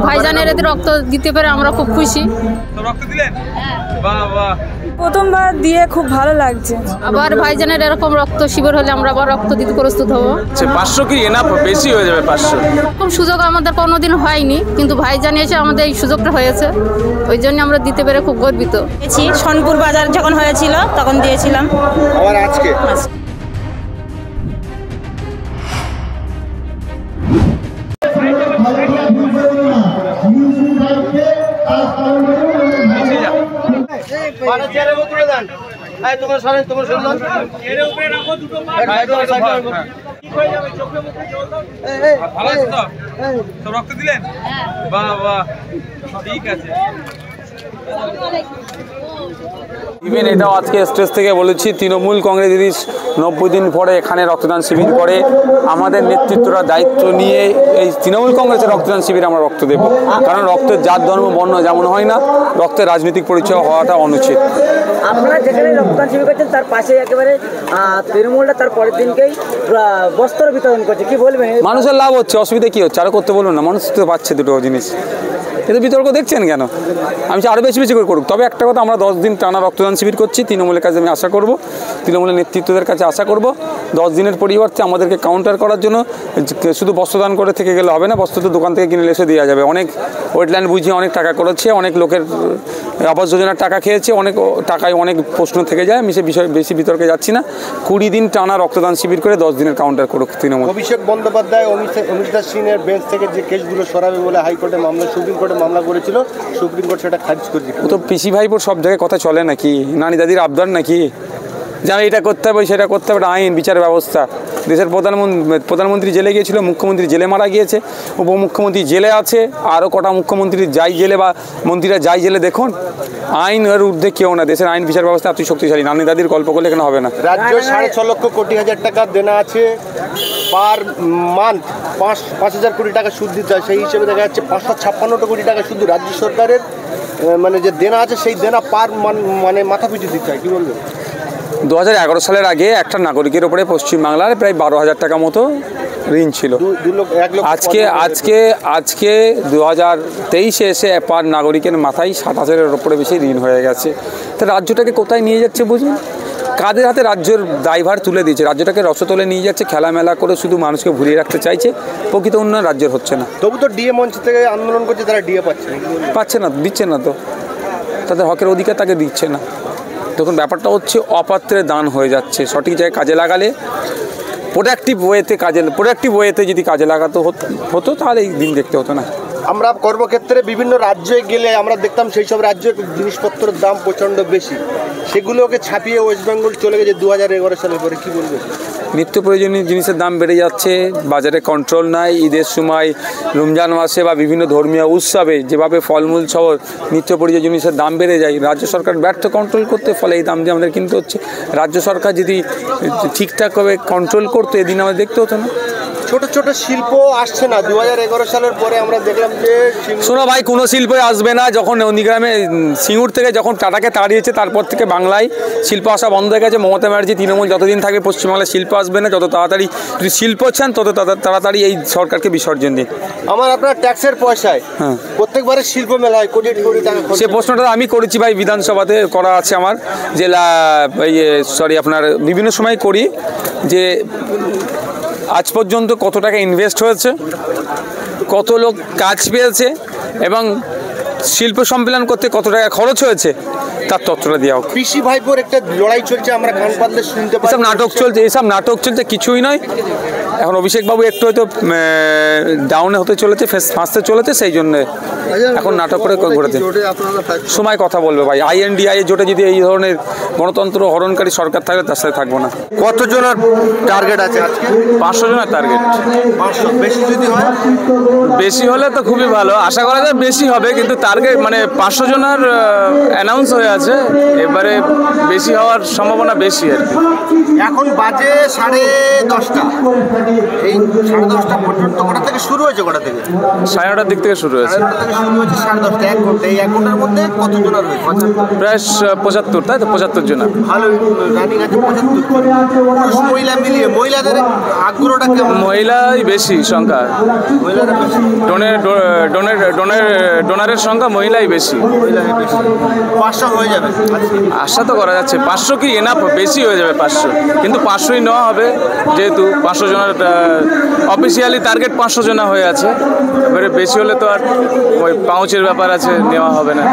ভাইজানের এদের রক্ত দিতে পেরে আমরা খুব খুশি। রক্ত দিলেন? বাহ বাহ, প্রথমবার দিয়ে খুব ভালো লাগছে। আবার ভাইজানের এরকম রক্ত শিবির হলে আমরা আবার রক্ত দিতে প্রস্তুত হবো। 500 কি এনাফ? বেশি হয়ে যাবে 500। এরকম সুযোগ আমাদের কোনোদিন হয়নি, কিন্তু ভাইজান এসে আমাদের এই সুযোগটা হয়েছে, ওই জন্য আমরা দিতে পেরে খুব গর্বিত। সোনপুর বাজার যখন হয়েছিল তখন দিয়েছিলাম। আবার আজকে রক্ত দিলেন? বাহ বাহ, ঠিক আছে। ইভেন এটাও আজকে স্টেজ থেকে বলেছি, তৃণমূল কংগ্রেস যদি 90 দিন পরে এখানে রক্তদান শিবির করে, আমাদের নেতৃত্বরা দায়িত্ব নিয়ে এই তৃণমূল কংগ্রেসের রক্তদান শিবিরে আমরা রক্ত দেব। কারণ রক্তের জাত ধর্ম বর্ণ যেমন হয় না, রক্তের রাজনৈতিক পরিচয় হওয়াটা অনুচিত। আপনারা যেখানে রক্তদান শিবির করছেন তার পাশে একেবারে তৃণমূলটা তার পরের দিনকেই বস্ত্র বিতরণ করছে, কি বলবেন? মানুষের লাভ হচ্ছে, অসুবিধা কি হচ্ছে? আরও করতে বলুন না, মানুষ তো পাচ্ছে দুটো জিনিস। কিন্তু বিতর্ক দেখছেন কেন? আমি আরও বেশি বেশি করে করুক। তবে একটা কথা, আমরা 10 দিন টানা রক্তদান শিবির করছি। তৃণমূলের কাছে আমি আশা করব, তৃণমূলের নেতৃত্বদের কাছে আশা করব, 10 দিনের পরিবর্তে আমাদেরকে কাউন্টার করার জন্য শুধু বস্ত্রদান করে থেকে গেলে হবে না, বস্ত্র তো দোকান থেকে কিনে এসে দেওয়া যাবে। অনেক ওয়েটল্যান্ড বুঝিয়ে অনেক টাকা করেছে, অনেক লোকের আবাস যোজনার টাকা খেয়েছে, অনেক টাকায় অনেক প্রশ্ন থেকে যায়। আমি সে বিষয়ে বেশি বিতর্কে যাচ্ছি না। 20 দিন টানা রক্তদান শিবির করে 10 দিনের কাউন্টার করুক তৃণমূল। অভিষেক বন্দ্যোপাধ্যায় অমিতা সিংয়ের বেঞ্চ থেকে যে কেসগুলো সরাবে বলে হাইকোর্টে মামলা, সুপ্রিম কোর্টে মামলা করেছিল, সুপ্রিম কোর্ট সেটা খারিজ করেছে। ও তো পিসি ভাইপোর সব জায়গায় কথা চলে নাকি? নানি দাদির আবদার নাকি? যে আমি এটা করতে হবে সেটা করতে হবে? আইন বিচার ব্যবস্থা। দেশের প্রধানমন্ত্রী জেলে গিয়েছিল, মুখ্যমন্ত্রী জেলে মারা গিয়েছে, উপমুখ্যমন্ত্রী জেলে আছে, আরও কটা মুখ্যমন্ত্রী যাই জেলে বা মন্ত্রীরা যাই জেলে। দেখুন, আইনের ঊর্ধ্বে কেউ না। দেশের আইন বিচার ব্যবস্থা এত শক্তিশালী, নানি দাদির গল্প করলে কেন হবে না? রাজ্য 6.5 লক্ষ কোটি হাজার টাকা দেনা আছে, পার মান্থ 5,000 কোটি টাকা সুদ দিতে হয়। সেই হিসেবে দেখা যাচ্ছে 556 কোটি টাকা শুধু রাজ্য সরকারের মানে যে দেনা আছে, সেই দেনা পার মানে মাথা পিছু দিতে হয়। কী বলবেন? 2011 সালের আগে একটা নাগরিকের ওপরে পশ্চিমবাংলার প্রায় 12,000 টাকা মতো ঋণ ছিল। আজকে 2023-এ এসে পার নাগরিকের মাথায় 7,000-এর ওপরে বেশি ঋণ হয়ে গেছে। তা রাজ্যটাকে কোথায় নিয়ে যাচ্ছে বুঝুন? কাদের হাতে রাজ্যের দায়ভার তুলে দিয়েছে? রাজ্যটাকে রসতলে নিয়ে যাচ্ছে, খেলামেলা করে শুধু মানুষকে ভুলিয়ে রাখতে চাইছে। প্রকৃত উন্নয়ন রাজ্যের হচ্ছে না। তবু তো ডিএ মঞ্চ থেকে আন্দোলন করছে, তারা ডিএ পাচ্ছে না, দিচ্ছে না তো, তাদের হকের অধিকার তাকে দিচ্ছে না। দেখুন, ব্যাপারটা হচ্ছে অপাত্রে দান হয়ে যাচ্ছে। সঠিক জায়গায় কাজে লাগালে, প্রোডাক্টিভ ওয়েতে যদি কাজে লাগাতে হতো তাহলে এই দিন দেখতে হতো না। আমরা কর্মক্ষেত্রে বিভিন্ন রাজ্যে গেলে আমরা দেখতাম সেই সব রাজ্যে জিনিসপত্রের দাম প্রচণ্ড বেশি, সেগুলোকে ছাপিয়ে ওয়েস্ট বেঙ্গল চলে গেছে 2011 সালের পরে। কী বলবেন? নিত্য প্রয়োজনীয় জিনিসের দাম বেড়ে যাচ্ছে, বাজারে কন্ট্রোল নাই। ঈদের সময়, রমজান মাসে বা বিভিন্ন ধর্মীয় উৎসবে যেভাবে ফলমূল সহ নিত্য প্রয়োজনীয় জিনিসের দাম বেড়ে যায়, রাজ্য সরকার ব্যর্থ কন্ট্রোল করতে, ফলে এই দাম দিয়ে আমাদের কিনতে হচ্ছে। রাজ্য সরকার যদি ঠিকঠাকভাবে কন্ট্রোল করতো, এদিন আমাদের দেখতে হতো না। ছোট ছোট শিল্প আসছে না 2011 সালের পরে। আমরা দেখলাম যে শোনো ভাই, কোনো শিল্পই আসবে না। যখন নন্দীগ্রামে সিঙ্গুর থেকে যখন টাটাকে তাড়িয়েছে, তারপর থেকে বাংলায় শিল্প আসা বন্ধ হয়ে গেছে। মমতা ব্যানার্জি তৃণমূল যতদিন থাকবে পশ্চিমবাংলায় শিল্প আসবে না। যত তাড়াতাড়ি যদি শিল্প চান, তত তাড়াতাড়ি এই সরকারকে বিসর্জন দিন। আপনার ট্যাক্সের পয়সায় প্রত্যেকবারে শিল্প মেলা হয়, কোটি কোটি টাকা। সে প্রশ্নটা আমি করেছি ভাই, বিধানসভাতে করা আছে আমার, যে আপনার বিভিন্ন সময় করি, যে আজ পর্যন্ত কত টাকা ইনভেস্ট হয়েছে, কত লোক কাজ পেয়েছে এবং শিল্প সম্মেলন করতে কত টাকা খরচ হয়েছে, তার তথ্যটা দেওয়া হোক। পিসি ভাইপোর একটা লড়াই চলছে, আমরা কান পাতলে শুনতে পাই। এসব নাটক চলছে, কিছুই নয়। এখন অভিষেকবাবু একটু হয়তো ডাউনে হতে চলেছে, ফাঁসতে চলেছে, সেই জন্যে এখন নাটক করে ঘোরাতে সময় কথা বলবে ভাই। INDI জোটে যদি এই ধরনের গণতন্ত্র হরণকারী সরকার থাকে, তার সাথে থাকবো না। কতজনের টার্গেট আছে আজকে? 500 জনের টার্গেট। 500 বেশি যদি হয়? বেশি হলে তো খুবই ভালো, আশা করা যায় বেশি হবে, কিন্তু টার্গেট মানে 500 জনের অ্যানাউন্স হয়ে আছে, এবারে বেশি হওয়ার সম্ভাবনা বেশি আর কি। এখন বাজে 10:30। এই 10:30 পর্যন্ত কটা থেকে শুরু হয়েছে? 9টার দিক থেকে শুরু হয়েছে। শুরু হচ্ছে 10:30, 1 ঘন্টা। এই 1 ঘন্টার মধ্যে কতজন আর হয়েছে? প্রায় 75, তাই তো 75 জন। ভালো রানিং আছে 75। পুরুষ মহিলা মিলিয়ে মহিলাদের আগ্রহটা কেমন? মহিলাই বেশি সংখ্যা, মহিলারা বেশি, ডোনারের সংখ্যা মহিলাই বেশি। মহিলারা বেশি। 500 হয়ে যাবে আজকে। আশা তো করা যাচ্ছে 500 কি এনাফ, বেশি হয়ে যাবে 500, কিন্তু 500ই নেওয়া হবে, যেহেতু 500 জনের অফিসিয়ালি টার্গেট 500 জনা হয়ে আছে। এবারে বেশি হলে তো আর ওই পাউচের ব্যাপার আছে, নেওয়া হবে না।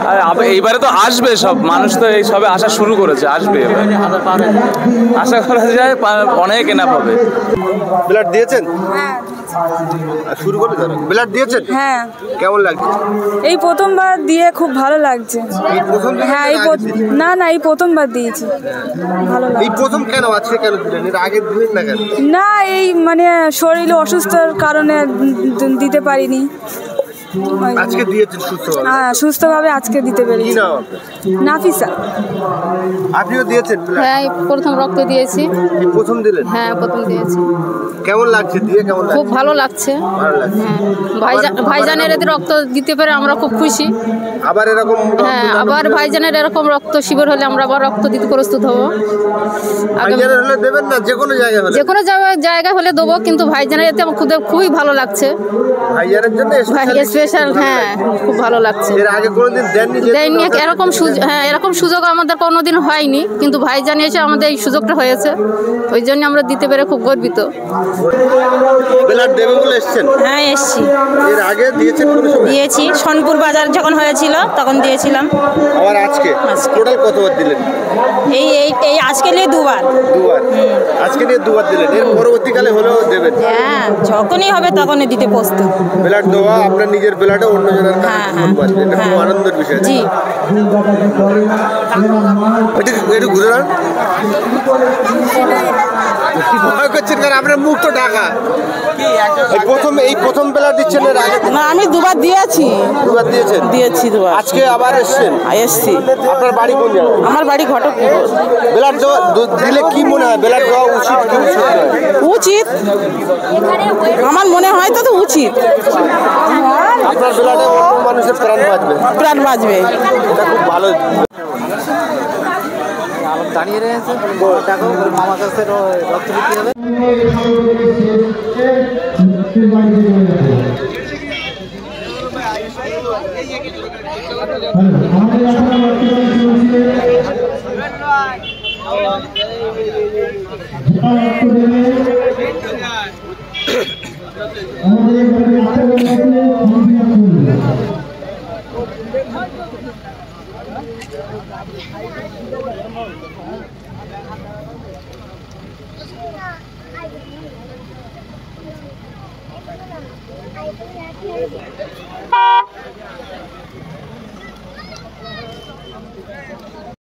আর এইবারে তো আসবে সব মানুষ, তো এই সবে আসা শুরু করেছে, আসবে এবার। আশা করা যায় অনেক এনাফ হবে। ব্লাড দিয়েছেন? শুরু করে দাও। ব্লাড দিয়েছেন? হ্যাঁ, কেমন লাগছে? এই প্রথমবার দিয়ে খুব ভালো লাগছে। এই প্রথম দিয়েছেন হ্যাঁ, না আগে দিয়েছেন? না এই প্রথমবার দিয়েছি, ভালো এই লাগছে। প্রথম কেন আজকে কেন দিলেন? এর আগে দিলেন না কেন? না, এই মানে শরীর অসুস্থর কারণে দিতে পারিনি। আজকে দিয়েছেন সুস্থভাবে? হ্যাঁ, সুস্থভাবে আজকে দিতে কি পেরেছি। নাম আপনার? নাফিসা। আপনিও দিয়েছেন blood? হ্যাঁ এই প্রথম রক্ত দিয়েছি। এই প্রথম দিলেন? হ্যাঁ প্রথম দিয়েছি, কেমন লাগছে দিয়ে? কেমন খুব লাগছে? ভালো লাগছে। ভালো লাগছে। হ্যাঁ ভাইজানের এদের রক্ত দিতে পেরে আমরা খুব খুশি। আবার এরকম হ্যাঁ আবার ভাইজানের এরকম রক্ত শিবির হলে আমরা আবার রক্ত দিতে প্রস্তুত হব। ভাইজানের হলে দেবেন না যে কোনো জায়গায় হলে? যে কোনো জায়গা হলে দেবো, কিন্তু ভাইজানের এতে আমার খুবই ভালো লাগছে। ভাইজানের জন্য স্পেশাল, হ্যাঁ খুব ভালো লাগছে। এর আগে কোনোদিন দেননি? দেয়নি এরকম সুযোগ আমাদের কোনোদিন হয়নি, কিন্তু ভাইজান এসে আমাদের এই সুযোগটা হয়েছে, ওই জন্য আমরা দিতে পেরে খুব গর্বিত। ব্লাড দেবে বলে এসেছেন? হ্যাঁ, এসছি, এর আগে দিয়েছেন কোনো সময়? দিয়েছি। সোনপুর বাজার যখন হয়েছিল তখন দিয়েছিলাম। আবার আজকে টোটাল কতবার দিলেন? এই আজকে নিয়ে দুবার। দুবার। আজকে নিয়ে দুবার দিলেন, এর পরবর্তীকালে হলেও দেবেন? হ্যাঁ, যখনই হবে তখনই দিতে প্রস্তুত। ব্লাড দেওয়া আপনার নিজের ব্লাডে অন্য জনের হ্যাঁ, এটা খুব আনন্দের বিষয়। জি। একটু ঘুরে দাঁড়ান। ভয় করছেন কারণ আপনার মুখ তো ঢাকা। এই প্রথম ব্লাড দিচ্ছেন? এর আগে না, আমি দুবার দিয়েছি। দুবার দিয়েছেন? দিয়েছি দুবার। আজকে আবার এসছেন? এসছি। আপনার বাড়ি কোন জায়গায়? আমার বাড়ি ঘটকপুর। ব্লাড দিলে কি মনে হয়? ব্লাড দেওয়া উচিত কি উচিত নয়? উচিত, আমার মনে হয় তো উচিত। আপনার ব্লাডে অন্য মানুষের প্রাণ বাঁচবে, প্রাণ বাঁচবে। এটা খুব ভালো। দাঁড়িয়ে রয়েছে, দেখো মামার কাছে রক্ত দিতে হবে।